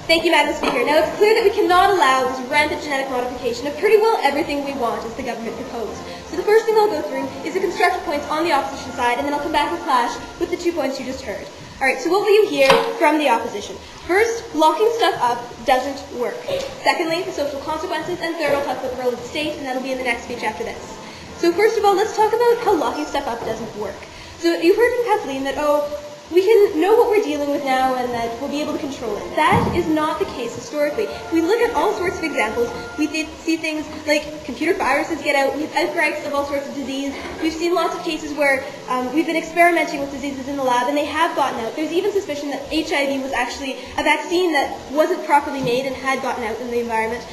Thank you, Madam Speaker. Now, it's clear that we cannot allow this rampant genetic modification of pretty well everything we want, as the government proposed. So the first thing I'll go through is the constructive points on the opposition side, and then I'll come back and clash with the 2 points you just heard. Alright, so what will you hear from the opposition? First, locking stuff up doesn't work. Secondly, the social consequences, and third, I'll talk about the role of the state, and that'll be in the next speech after this. So first of all, let's talk about how locking stuff up doesn't work. So you've heard from Kathleen that, we can know what we're dealing with now and that we'll be able to control it. That is not the case historically. If we look at all sorts of examples, we see things like computer viruses get out, we have outbreaks of all sorts of disease. We've seen lots of cases where we've been experimenting with diseases in the lab and they have gotten out. There's even suspicion that HIV was actually a vaccine that wasn't properly made and had gotten out in the environment.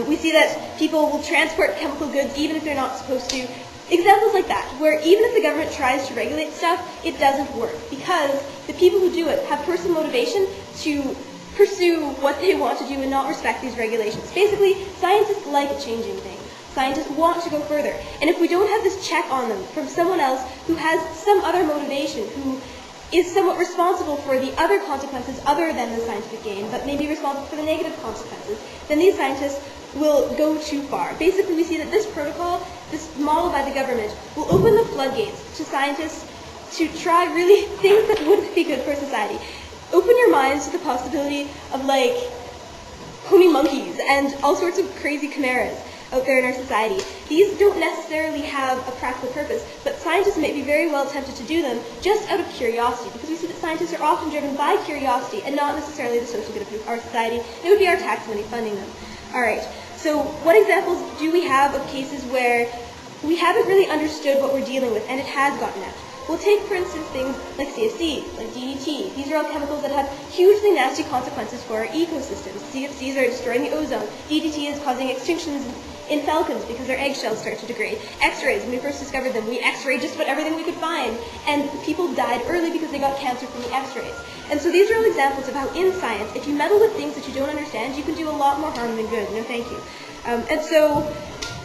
We see that people will transport chemical goods even if they're not supposed to. Examples like that, where even if the government tries to regulate stuff, it doesn't work, because the people who do it have personal motivation to pursue what they want to do and not respect these regulations. Basically, scientists like changing things. Scientists want to go further. And if we don't have this check on them from someone else who has some other motivation, who is somewhat responsible for the other consequences other than the scientific gain, but maybe responsible for the negative consequences, then these scientists will go too far. Basically, we see that this protocol, this model by the government, will open the floodgates to scientists to try really things that wouldn't be good for society. Open your minds to the possibility of, like, pony monkeys and all sorts of crazy chimeras out there in our society. These don't necessarily have a practical purpose, but scientists may be very well tempted to do them just out of curiosity, because we see that scientists are often driven by curiosity and not necessarily the social good of our society. It would be our tax money funding them. Alright, so what examples do we have of cases where we haven't really understood what we're dealing with and it has gotten out? We'll take, for instance, things like CFC, like DDT. These are all chemicals that have hugely nasty consequences for our ecosystems. CFCs are destroying the ozone. DDT is causing extinctions in falcons because their eggshells start to degrade. X-rays, when we first discovered them, we X-rayed just about everything we could find, and people died early because they got cancer from the X-rays. And so these are all examples of how in science, if you meddle with things that you don't understand, you can do a lot more harm than good. No, thank you. And so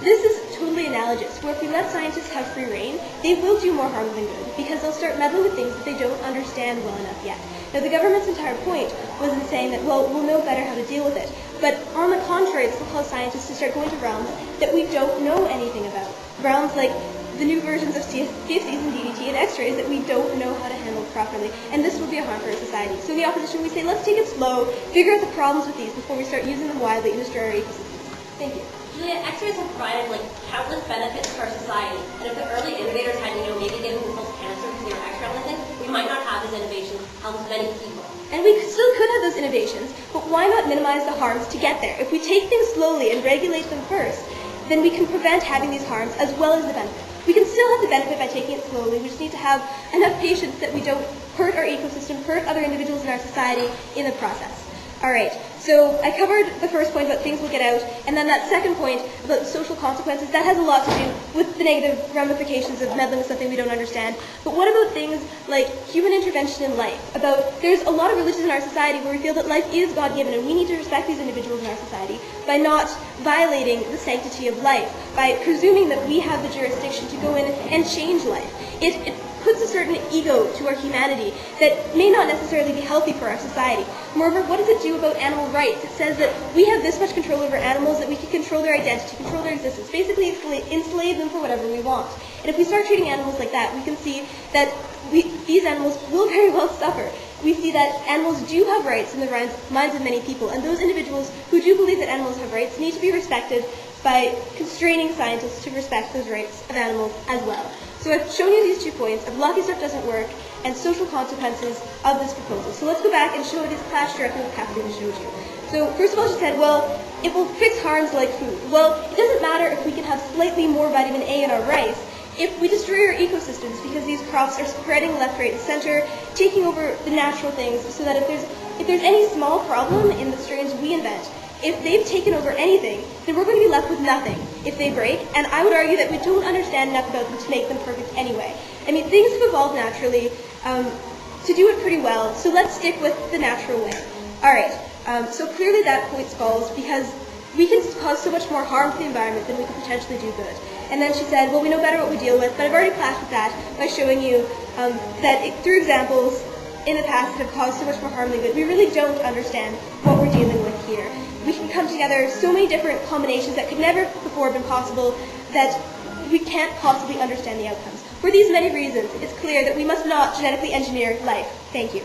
this is totally analogous, where if we let scientists have free reign, they will do more harm than good, because they'll start meddling with things that they don't understand well enough yet. Now, the government's entire point was in saying that, well, we'll know better how to deal with it. But on the contrary, it's will cause scientists to start going to realms that we don't know anything about. Realms like the new versions of CFCs and DDT and X-rays that we don't know how to handle properly. And this will be a harm for our society. So in the opposition, we say, let's take it slow, figure out the problems with these before we start using them widely and destroy our ecosystems. Thank you. Julia, X-rays have provided countless benefits to our society, and if the early innovators had, maybe given themselves cancer because they were experimenting, we might not have these innovations help many people. And we still could have those innovations, but why not minimize the harms to get there? If we take things slowly and regulate them first, then we can prevent having these harms as well as the benefit. We can still have the benefit by taking it slowly. We just need to have enough patience that we don't hurt our ecosystem, hurt other individuals in our society in the process. Alright, so I covered the first point about things will get out, and then that second point about social consequences, that has a lot to do with the negative ramifications of meddling with something we don't understand. But what about things like human intervention in life? There's a lot of religions in our society where we feel that life is God-given, and we need to respect these individuals in our society by not violating the sanctity of life, by presuming that we have the jurisdiction to go in and change life. It puts a certain ego to our humanity that may not necessarily be healthy for our society. Moreover, what does it do about animal rights? It says that we have this much control over animals that we can control their identity, control their existence, basically enslave them for whatever we want. And if we start treating animals like that, we can see that these animals will very well suffer. We see that animals do have rights in the minds of many people, and those individuals who do believe that animals have rights need to be respected by constraining scientists to respect those rights of animals as well. So I've shown you these 2 points of lucky stuff doesn't work and social consequences of this proposal. So let's go back and show this clash directly with Kathleen showed you. So first of all, she said, well, it will fix harms like food. Well, it doesn't matter if we can have slightly more vitamin A in our rice if we destroy our ecosystems, because these crops are spreading left, right, and center, taking over the natural things, so that if there's any small problem in the strains we invent, if they've taken over anything, then we're going to be left with nothing if they break, and I would argue that we don't understand enough about them to make them perfect anyway. I mean, things have evolved naturally to do it pretty well, so let's stick with the natural way. Alright, so clearly that point falls because we can cause so much more harm to the environment than we can potentially do good. And then she said, well, we know better what we deal with, but I've already clashed with that by showing you through examples in the past that have caused so much more harm than good, we really don't understand what we're we're dealing with here. We can come together so many different combinations that could never before have been possible that we can't possibly understand the outcomes. For these many reasons, it's clear that we must not genetically engineer life. Thank you.